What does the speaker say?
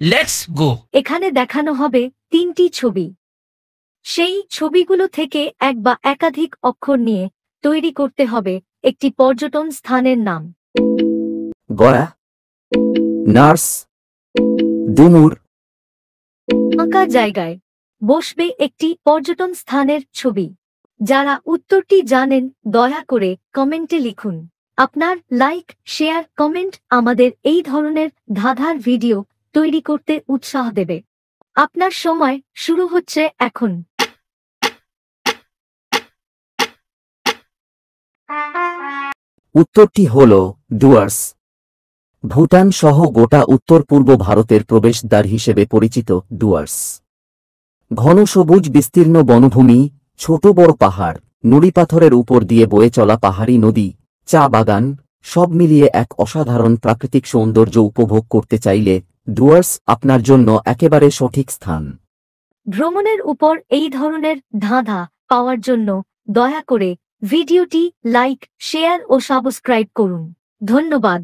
Let's go. এখানে দেখানো হবে 3টি ছবি। সেই ছবিগুলো থেকে এক বা একাধিক অক্ষর নিয়ে তৈরি করতে হবে একটি পর্যটন স্থানের নাম। গয়া, নার্স, ডুমুর। ফাঁকা জায়গায় বসবে একটি পর্যটন স্থানের ছবি। যারা উত্তরটি জানেন দয়া করে কমেন্টে লিখুন। আপনার লাইক, শেয়ার, কমেন্ট আমাদের এই ধরনের ধাঁধার ভিডিও তৈরি করতে উৎসাহ দেবে। আপনার সময় শুরু হচ্ছে এখন। উত্তরটি হল ডুয়ার্স। ভুটান সহ গোটা উত্তর পূর্ব ভারতের প্রবেশদ্বার হিসেবে পরিচিত ডুয়ার্স। ঘন সবুজ বিস্তীর্ণ বনভূমি, ছোট বড় পাহাড়, নুড়িপাথরের উপর দিয়ে বয়ে চলা পাহাড়ি নদী, চা বাগান, সব মিলিয়ে এক অসাধারণ প্রাকৃতিক সৌন্দর্য উপভোগ করতে চাইলে ডুয়ার্স আপনার জন্য একেবারে সঠিক স্থান। ভ্রমণের উপর এই ধরনের ধাঁধা পাওয়ার জন্য দয়া করে ভিডিওটি লাইক, শেয়ার ও সাবস্ক্রাইব করুন। ধন্যবাদ।